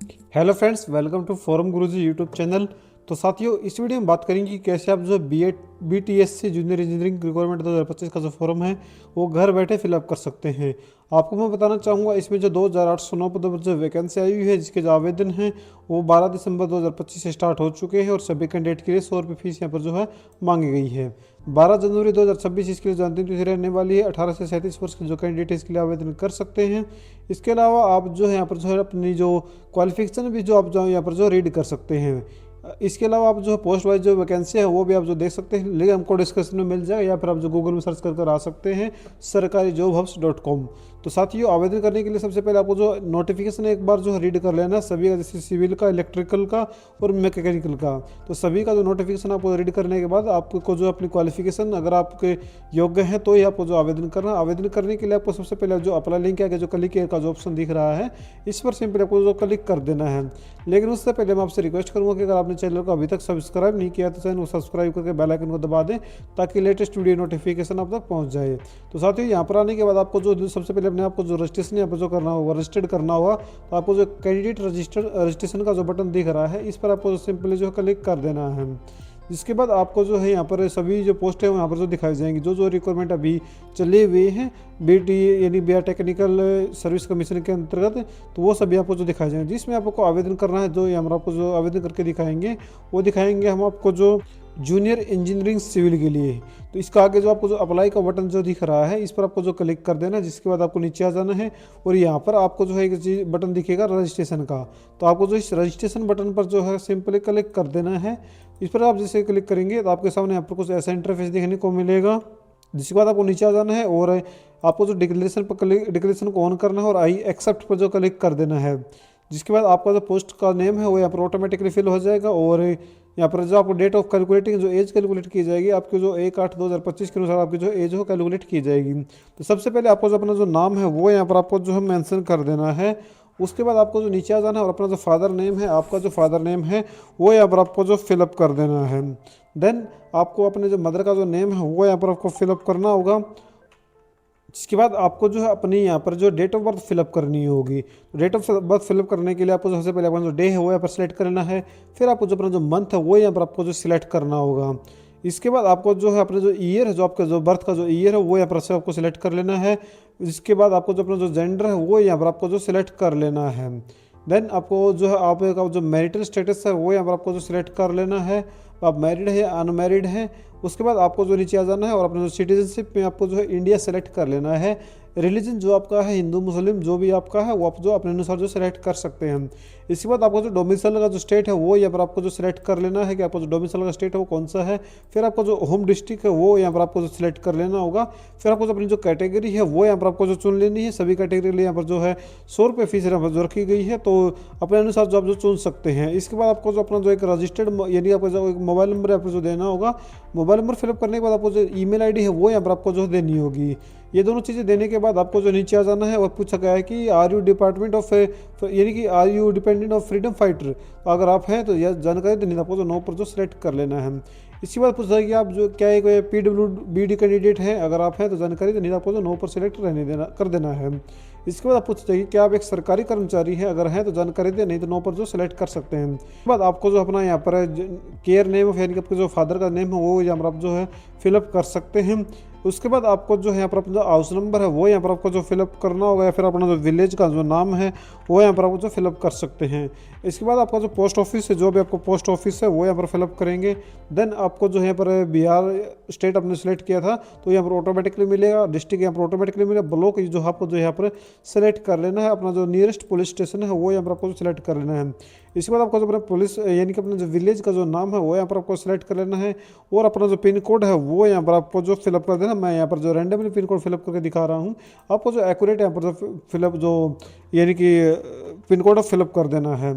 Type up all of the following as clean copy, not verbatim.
Hello friends, welcome to forum Guruji YouTube channel. तो साथियों, इस वीडियो में बात करेंगे कि कैसे आप जो BTSC जूनियर इंजीनियरिंग रिक्वायरमेंट 2025 का जो फॉर्म है वो घर बैठे फिलअप कर सकते हैं। आपको मैं बताना चाहूँगा, इसमें जो 2809 पदों पर जो वैकेंसी आई हुई है, जिसके जो आवेदन हैं वो 12 दिसंबर 2025 से स्टार्ट हो चुके हैं और सभी कैंडिडेट के लिए 100 रुपये फीस यहाँ पर जो है मांगी गई है। 12 जनवरी 2026 इसके लिए जो अंतिम तिथि रहने वाली है। 18 से 37 वर्ष के जो कैंडिडेट इसके लिए आवेदन कर सकते हैं। इसके अलावा आप जो है यहाँ पर जो है अपनी जो क्वालिफिकेशन भी जो आप जो यहाँ पर जो रीड कर सकते हैं। इसके अलावा आप जो पोस्ट वाइज जो वैकेंसी है वो भी आप जो देख सकते हैं, लिंक हमको डिस्क्रिप्शन में मिल जाएगा या फिर आप जो गूगल में सर्च कर आ सकते हैं sarkarijobhubs.com। तो साथियों, आवेदन करने के लिए सबसे पहले आपको जो नोटिफिकेशन एक बार जो रीड कर लेना है सभी का, जैसे सिविल का, इलेक्ट्रिकल का और मैकेनिकल का। तो सभी का जो नोटिफिकेशन आपको रीड करने के बाद आपको जो अपनी क्वालिफिकेशन अगर आपके योग्य हैं तो ही आपको जो आवेदन करना। आवेदन करने के लिए आपको सबसे पहले जो अप्लाई लिंक है, जो क्लिक का जो ऑप्शन दिख रहा है, इस पर सिंपली आपको जो क्लिक कर देना है। लेकिन उससे पहले मैं आपसे रिक्वेस्ट करूंगा कि अगर आपने चैनल को अभी तक सब्सक्राइब नहीं किया तो चैनल को सब्सक्राइब करके बेल आइकन को दबा दें, ताकि लेटेस्ट वीडियो नोटिफिकेशन आप तक पहुंच जाए। तो साथियों, यहाँ पर आने के बाद आपको जो सबसे पहले अपने आपको जो रजिस्ट्रेशन यहाँ पर जो करना होगा, रजिस्टर्ड करना होगा। तो आपको जो कैंडिडेट रजिस्ट्रेशन का जो बटन दिख रहा है, इस पर आपको सिंपली जो क्लिक कर देना है। जिसके बाद आपको जो है यहाँ पर सभी जो पोस्ट है यहाँ पर जो दिखाई जाएंगी, जो रिक्वायरमेंट अभी चले हुए हैं BT यानी बिहार टेक्निकल सर्विस कमीशन के अंतर्गत, तो वो सभी आपको जो दिखाई जाएंगे, जिसमें आपको आवेदन करना है। जो यहाँ पर आपको जो आवेदन करके दिखाएंगे वो दिखाएंगे हम आपको जो जूनियर इंजीनियरिंग सिविल के लिए। तो इसका आगे जो आपको जो अप्लाई का बटन जो दिख रहा है, इस पर आपको जो क्लिक कर देना है। जिसके बाद आपको नीचे आ जाना है और यहाँ पर आपको जो है एक चीज बटन दिखेगा रजिस्ट्रेशन का। तो आपको जो इस रजिस्ट्रेशन बटन पर जो है सिंपली क्लिक कर देना है। इस पर आप जैसे क्लिक करेंगे तो आपके सामने यहाँ पर कुछ ऐसा इंटरफेस देखने को मिलेगा। जिसके बाद आपको नीचे आ जाना है और आपको जो डिक्लेरेशन को ऑन करना है और आई एक्सेप्ट पर जो क्लिक कर देना है। जिसके बाद आपका जो पोस्ट का नेम है वो यहाँ पर ऑटोमेटिकली फिल हो जाएगा और यहाँ पर जो आपको डेट ऑफ कैलकुलेटिंग जो एज कैलकुलेट की जाएगी, आपकी जो 1/8/2025 के अनुसार आपकी जो एज हो कैलकुलेट की जाएगी। तो सबसे पहले आपको जो अपना जो नाम है वो यहाँ पर आपको जो है मेंशन कर देना है। उसके बाद आपको जो नीचे आ जाना है और अपना जो फादर नेम है, आपका जो फादर नेम है वो यहाँ पर आपको जो फिलअप कर देना है। देन आपको अपने जो मदर का जो नेम है वो यहाँ पर आपको फिलअप करना होगा। जिसके बाद आपको जो है अपनी यहाँ पर जो डेट ऑफ बर्थ फिलअप करनी होगी। तो डेट ऑफ बर्थ फिलअप करने के लिए आपको सबसे पहले अपना जो डे है वो यहाँ पर सिलेक्ट करना है। फिर आपको जो अपना जो मंथ है वो यहाँ पर आपको जो सिलेक्ट करना होगा। इसके बाद आपको जो है अपना जो ईयर है, जो आपका जो बर्थ का जो ईयर है वो यहाँ पर से आपको सिलेक्ट कर लेना है। इसके बाद आपको जो अपना जो जेंडर है वो यहाँ पर आपको जो सिलेक्ट कर लेना है। देन आपको जो है आपका जो मैरिटल स्टेटस है वो यहाँ पर आपको जो सिलेक्ट कर लेना है, आप मैरिड है या अनमैरिड है। उसके बाद आपको जो नीचे आ जाना है और अपने जो सिटीजनशिप में आपको जो है इंडिया सेलेक्ट कर लेना है। रिलीजन जो आपका है, हिंदू मुस्लिम जो भी आपका है, वो आप जो अपने अनुसार जो सेलेक्ट कर सकते हैं। इसके बाद आपको जो डोमिसाइल का जो स्टेट है वो यहाँ पर आपको जो सिलेक्ट कर लेना है कि आपको जो डोमिसाइल का स्टेट है वो कौन सा है। फिर आपको जो होम डिस्ट्रिक्ट है वो यहाँ पर आपको जो सिलेक्ट कर लेना होगा। फिर आपको जो अपनी जो कैटेगरी है वो यहाँ पर आपको जो चुन लेनी है। सभी कैटेगरी के लिए यहाँ पर जो है 100 रुपये फीस यहाँ पर जो रखी गई है, तो अपने अनुसार जो आप जो चुन सकते हैं। इसके बाद आपको जो अपना जो एक रजिस्टर्ड यानी आपको जो एक मोबाइल नंबर यहाँ पर जो देना होगा, मोबाइल नंबर फिलअप करने के बाद आपको जो ईमेल आईडी है वो यहाँ पर आपको जो देनी होगी। ये दोनों चीज़ें देने के बाद आपको जो नीचे आ जाना है और पूछा गया है कि आर यू डिपार्टमेंट ऑफ यानी कि are you dependent of freedom fighter. अगर आप हैं तो यह जानकारी देनी, आपको जो नो पर जो सिलेक्ट कर लेना है। इसके बाद पूछा है कि आप जो क्या एक PWD कैंडिडेट हैं, अगर आप हैं तो जानकारी देनी, आपको जो नो पर सिलेक्ट रहने देना कर देना है। इसके बाद आप पूछते हैं कि क्या आप एक सरकारी कर्मचारी हैं, अगर हैं तो जानकारी दें, नहीं तो नो पर जो सिलेक्ट कर सकते हैं। इसके बाद आपको जो अपना यहाँ पर केयर नेम ऑफ यानी कि आपके जो फादर का नेम है वो यहाँ पर आप जो है फिलअप कर सकते हैं। उसके बाद आपको जो है यहाँ पर अपना जो हाउस नंबर है वो यहाँ पर आपको जो फिलअप करना होगा, या फिर अपना जो विलेज का जो नाम है वो यहाँ पर आपको जो फिलअप कर सकते हैं। इसके बाद आपका जो पोस्ट ऑफिस है, जो भी आपको पोस्ट ऑफिस है वो यहाँ पर फिलअप करेंगे। देन आपको जो यहाँ पर बिहार स्टेट आपने सेलेक्ट किया था तो यहाँ पर ऑटोमेटिकली मिलेगा, डिस्ट्रिक्ट यहाँ पर ऑटोमेटिकली मिलेगा, ब्लॉक जो आपको जो यहाँ पर सेलेक्ट कर लेना है। अपना जो नियरेस्ट पुलिस स्टेशन है वो यहाँ पर आपको सेलेक्ट कर लेना है। इसके बाद आपको जो अपना पुलिस यानी कि अपना जो विलेज का जो नाम है वो यहाँ पर आपको सेलेक्ट कर लेना है और अपना जो पिन कोड है वो यहाँ पर आपको जो फिलअप कर देना। मैं यहाँ पर जो रैंडमली पिन कोड फिलअप करके दिखा रहा हूँ, आपको जो एक्यूरेट यहाँ पर जो फिलअप जो यानी कि पिन कोड फिलअप कर देना है।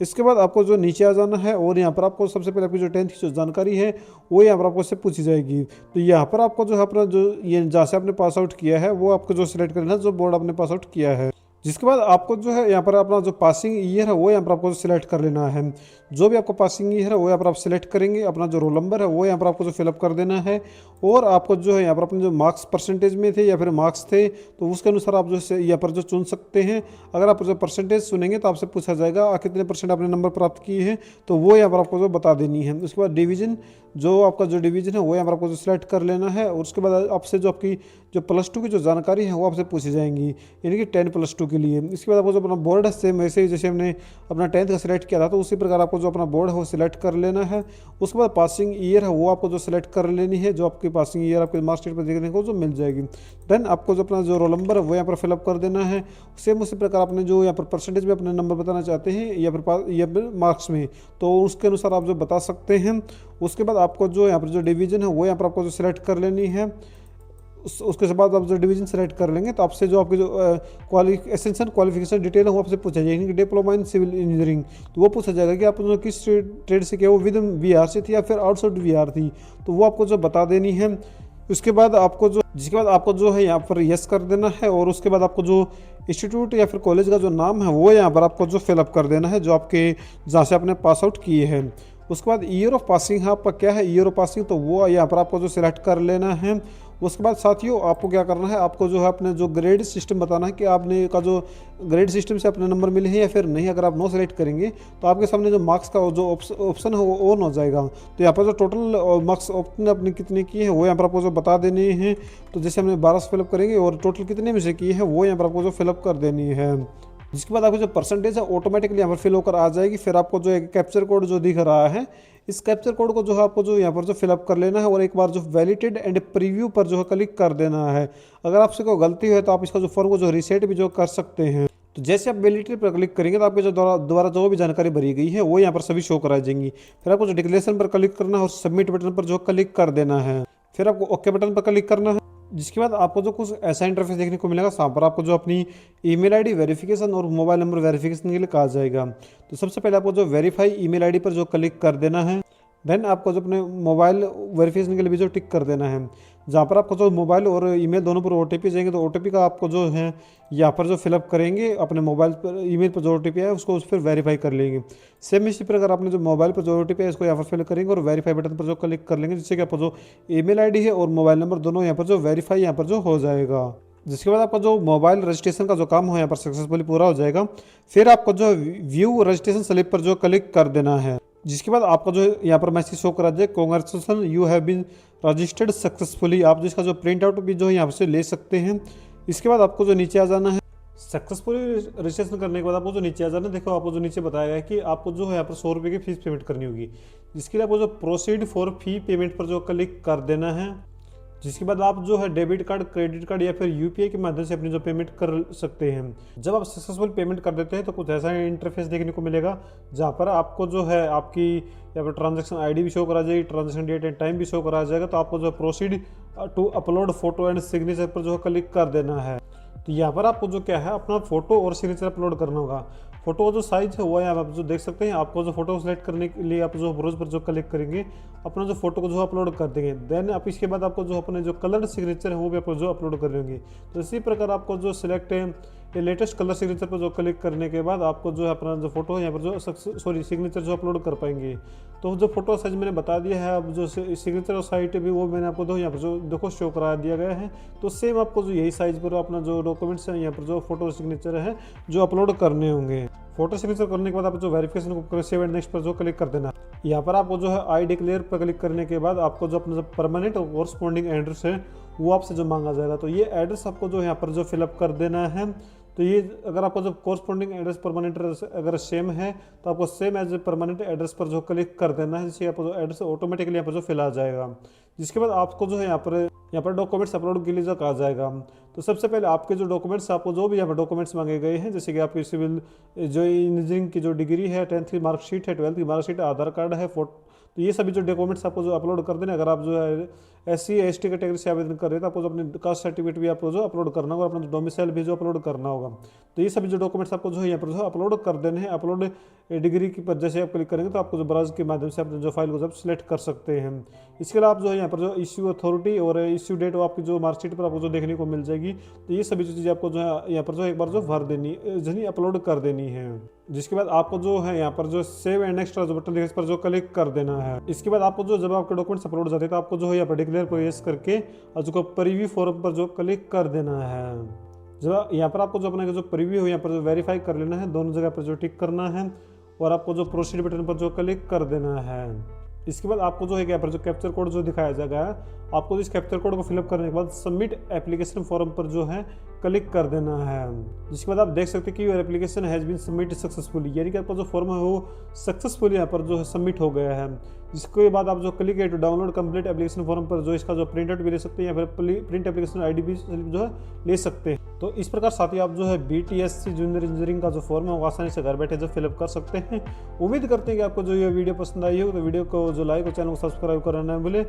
इसके बाद आपको जो नीचे आ जाना है और यहाँ पर आपको सबसे पहले आपकी जो 10th की जो जानकारी है वो यहाँ पर आपको से पूछी जाएगी। तो यहाँ पर आपको जो है अपना जो ये जहाँ से आपने पास आउट किया है वो आपको जो सिलेक्ट करना है, जो बोर्ड आपने पास आउट किया है। जिसके बाद आपको जो है यहाँ पर अपना जो पासिंग ईयर है वो यहाँ पर आपको सिलेक्ट कर लेना है। जो भी आपको पासिंग ईयर है वो यहाँ पर आप सिलेक्ट करेंगे। अपना जो रोल नंबर है वो यहाँ पर आपको जो फिलअप कर देना है। और आपको जो है यहाँ पर अपने जो मार्क्स परसेंटेज में थे या फिर मार्क्स थे तो उसके अनुसार आप जो यहाँ पर जो चुन सकते हैं। अगर आप जो परसेंटेज सुनेंगे तो आपसे पूछा जाएगा कितने परसेंट आपने नंबर प्राप्त किए हैं, तो वो यहाँ पर आपको जो बता देनी है। उसके बाद डिवीजन, जो आपका जो डिवीजन है वो यहाँ पर आपको जो सिलेक्ट कर लेना है। और उसके बाद आपसे जो आपकी जो +2 की जो जानकारी है वो आपसे पूछी जाएंगी, यानी कि 10+2 के लिए। इसके बाद आपको जो अपना बोर्ड है सेम वैसे ही जैसे हमने अपना 10th का सिलेक्ट किया था तो उसी प्रकार आपको जो अपना बोर्ड है वो सिलेक्ट कर लेना है। उसके बाद पासिंग ईयर है वो आपको जो सिलेक्ट कर लेनी है, जो आपकी पासिंग ईयर आपके मार्कशीट पर देखने को जो मिल जाएगी। देन आपको जो अपना जो रोल नंबर है वो यहाँ पर फिलअप कर देना है। सेम उसी प्रकार आपने जो यहाँ पर परसेंटेज में अपने नंबर बताना चाहते हैं या फिर मार्क्स में, तो उसके अनुसार आप जो बता सकते हैं। उसके बाद आपको जो यहाँ पर जो डिवीजन है वो यहाँ पर आपको जो सिलेक्ट कर लेनी है। उसके बाद आप जो डिवीजन सेलेक्ट कर लेंगे तो आपसे जो आपकी जो एसेंशियल क्वालिफिकेशन डिटेल है वो आपसे पूछा जाएगी कि डिप्लोमा इन सिविल इंजीनियरिंग, तो वो पूछा जाएगा कि आप किस ट्रेड से किया, वो विद वीआर से थी या फिर आउटसाइड वीआर थी, तो वो आपको जो बता देनी है। उसके बाद आपको जो जिसके बाद आपको जो है यहाँ पर यस कर देना है। और उसके बाद आपको जो इंस्टीट्यूट या फिर कॉलेज का जो नाम है वो यहाँ पर आपको जो फिलअप कर देना है, जो आपके जहाँ से आपने पास आउट किए हैं। उसके बाद ईयर ऑफ पासिंग है आपका क्या है, ईयर ऑफ पासिंग, तो वो यहाँ पर आपको जो सिलेक्ट कर लेना है। उसके बाद साथियों आपको क्या करना है, आपको जो है अपने जो ग्रेड सिस्टम बताना है कि आपने का जो ग्रेड सिस्टम से अपने नंबर मिले हैं या फिर नहीं। अगर आप नो सेलेक्ट करेंगे तो आपके सामने जो मार्क्स का जो ऑप्शन है वो ऑन हो जाएगा। तो यहाँ पर जो टोटल मार्क्स ऑप्शन अपने कितने किए हैं वो यहाँ पर आपको जो बता देने हैं। तो जैसे हमने 12 फिलअप करेंगे और टोटल कितने में से किए हैं वो यहाँ पर आपको जो फिलअप कर देनी है। जिसके बाद आपको जो परसेंटेज है ऑटोमेटिकली यहाँ पर फिल होकर आ जाएगी। फिर आपको जो एक कैप्चर कोड जो दिख रहा है, इस कैप्चर कोड को जो है आपको जो यहाँ पर जो फिलअप कर लेना है और एक बार जो वैलिडेटेड एंड प्रीव्यू पर जो है क्लिक कर देना है। अगर आपसे कोई गलती है तो आप इसका जो फॉर्म को जो रीसेट भी जो कर सकते हैं। तो जैसे आप वैलिडिटी पर क्लिक करेंगे तो आपके जो दोबारा जो भी जानकारी भरी गई है वो यहाँ पर सभी शो कराई जाएंगी। फिर आपको जो डिक्लेरेशन पर क्लिक करना है और सबमिट बटन पर जो क्लिक कर देना है। फिर आपको ओके बटन पर क्लिक करना है। जिसके बाद आपको जो कुछ ऐसा इंटरफेस देखने को मिलेगा, यहाँ पर आपको जो अपनी ईमेल आईडी वेरिफिकेशन और मोबाइल नंबर वेरिफिकेशन के लिए कहा जाएगा। तो सबसे पहले आपको जो वेरीफाई ईमेल आईडी पर जो क्लिक कर देना है। देन आपको जो अपने मोबाइल वेरिफिकेशन के लिए भी जो टिक कर देना है। जहाँ पर आपको जो मोबाइल और ईमेल दोनों पर OTP जाएंगे तो OTP का आपको जो है यहाँ पर जो फिलअप करेंगे अपने मोबाइल पर, ईमेल पर जो OTP है उसको उस पर वेरीफाई कर लेंगे। सेम इसी प्रकार आपने जो मोबाइल पर जो OTP है इसको यहाँ पर फिल करेंगे और वेरीफाई बटन पर जो क्लिक कर लेंगे, जिससे कि आपको जो ईमेल आईडी है और मोबाइल नंबर दोनों यहाँ पर जो वेरीफाई यहाँ पर जो हो जाएगा। जिसके बाद आपका जो मोबाइल रजिस्ट्रेशन का जो काम हो यहाँ पर सक्सेसफुली पूरा हो जाएगा। फिर आपको जो व्यू रजिस्ट्रेशन स्लिप पर जो क्लिक कर देना है। जिसके बाद आपका जो यहाँ पर मैसेज शो करा जाए, congratulation you have been registered successfully. आप जिसका जो प्रिंट आउट भी जो है यहाँ से ले सकते हैं। इसके बाद आपको जो नीचे आ जाना है। सक्सेसफुली रजिस्ट्रेशन करने के बाद आपको जो नीचे आ जाना है, देखो आपको जो नीचे बताया गया है कि आपको जो है यहाँ पर 100 रुपये की फीस पेमेंट करनी होगी। जिसके लिए आपको जो प्रोसीड फॉर फी पेमेंट पर जो क्लिक कर देना है। जिसके बाद आप जो है डेबिट कार्ड, क्रेडिट कार्ड या फिर UPI के माध्यम से अपनी जो पेमेंट कर सकते हैं। जब आप सक्सेसफुल पेमेंट कर देते हैं तो कुछ ऐसा इंटरफेस देखने को मिलेगा, जहाँ पर आपको जो है आपकी या फिर ट्रांजैक्शन ID भी शो करा जाएगी, ट्रांजैक्शन डेट एंड टाइम भी शो करा जाएगा। तो आपको जो proceed to upload photo and signature पर जो क्लिक कर देना है। तो यहाँ पर आपको जो क्या है अपना फोटो और सिग्नेचर अपलोड करना होगा। फोटो का जो साइज है वो है आप जो देख सकते हैं। आपको जो फोटो सेलेक्ट करने के लिए आप जो ब्राउज पर जो क्लिक करेंगे अपना जो फोटो को जो अपलोड कर देंगे। देन आप इसके बाद आपको जो अपने जो कलर सिग्नेचर है वो भी आप जो अपलोड कर लेंगे। तो इसी प्रकार आपको जो सिलेक्ट ये लेटेस्ट कलर सिग्नेचर पर जो क्लिक करने के बाद आपको जो है अपना जो फोटो है यहाँ पर जो सिग्नेचर जो अपलोड कर पाएंगे। तो जो फोटो साइज मैंने बता दिया है, अब जो सिग्नेचर और साइट भी वो मैंने आपको दो यहाँ पर जो देखो शो करा दिया गया है। तो सेम आपको जो यही साइज पर अपना जो डॉक्यूमेंट्स है यहाँ पर जो फोटो सिग्नेचर है जो अपलोड करने होंगे। फोटो सिग्नेचर करने के बाद आप जो वेरिफिकेशन को सेव एंड नेक्स्ट पर जो क्लिक कर देना। यहाँ पर आपको जो है आई डिक्लेयर पर क्लिक करने के बाद आपको जो अपना जो परमानेंट और कोरस्पॉन्डिंग एड्रेस है वो आपसे जो मांगा जाएगा। तो ये एड्रेस आपको जो यहाँ पर जो फिलअप कर देना है। तो ये अगर आपको जो कोरस्पॉन्डिंग एड्रेस परमानेंट एड्रेस अगर सेम है तो आपको same as a permanent address पर जो क्लिक कर देना है, जिससे आपको जो एड्रेस ऑटोमेटिकली यहाँ पर जो फिल आ जाएगा। जिसके बाद आपको जो है यहाँ पर डॉक्यूमेंट्स अपलोड के लिए जो कहा जाएगा। तो सबसे पहले आपके जो डॉक्यूमेंट्स आपको जो भी यहाँ पर डॉक्यूमेंट्स मांगे गए हैं, जैसे कि आपकी सिविल जो इंजीनियरिंग की जो डिग्री है, 10th की मार्कशीट है, 12th की मार्कशीट है, आधार कार्ड है, फोटो, तो ये सभी जो डॉक्यूमेंट्स आपको जो अपलोड कर देना। अगर आप जो है SC ST कैटेगरी से आवेदन कर रहे हैं तो आपको जो अपने कास्ट सर्टिफिकेट भी आपको जो अपलोड करना होगा और अपना डोमिसाइल भी जो अपलोड करना होगा। तो ये सभी जो डॉक्यूमेंट्स आपको जो है यहाँ पर जो अपलोड कर देने हैं। अपलोड डिग्री की पर जैसे आप क्लिक करेंगे तो आपको जो ब्राउज के माध्यम से अपने जो फाइल को आप सिलेक्ट कर सकते हैं। इसके अलावा आप जो है यहाँ पर जो इश्यू अथॉरिटी और इश्यू डेट वो आपकी जो मार्कशीट पर आपको जो देखने को मिल जाएगी। तो ये सभी जो चीज़ें आपको जो है यहाँ पर जो एक बार जो भर देनी यानी अपलोड कर देनी है। जिसके बाद आपको जो है यहाँ पर जो सेव एंड नेक्स्ट जो बटन इस पर जो क्लिक कर देना है। इसके बाद आपको जो जब आपके डॉक्यूमेंट्स अपलोड हो जाते हैं तो आपको जो है यहाँ पर डिक्लेयर प्रोसेस करके और जो प्रीव्यू फॉर्म पर जो क्लिक कर देना है। जब यहाँ पर आपको जो अपना जो प्रीव्यू है यहाँ पर जो वेरीफाई कर लेना है, दोनों जगह पर जो टिक करना है और आपको जो प्रोसीड बटन पर जो क्लिक कर देना है। इसके बाद आपको जो है यहाँ पर जो कैप्चर कोड जो दिखाया जाएगा, आपको इस कैप्चर कोड को फिलअप करने के बाद सबमिट एप्लीकेशन फॉर्म पर जो है क्लिक कर देना है। जिसके बाद आप देख सकते हैं कि your application has been submit successfully, यानी कि आपका जो फॉर्म है वो सक्सेसफुली यहाँ पर जो है सबमिट हो गया है। जिसके बाद आप जो क्लिक है to download complete application form पर जो इसका जो प्रिंट आउट भी ले सकते हैं या फिर प्रिंट एप्लीकेशन ID भी जो है ले सकते हैं। तो इस प्रकार साथियों आप जो है BTSC जूनियर इंजीनियरिंग का जो फॉर्म है वो आसानी से घर बैठे जो फिलअप कर सकते हैं। उम्मीद करते हैं कि आपको जो ये वीडियो पसंद आई हो तो वीडियो को जो लाइक और चैनल को सब्सक्राइब करना न भूलें।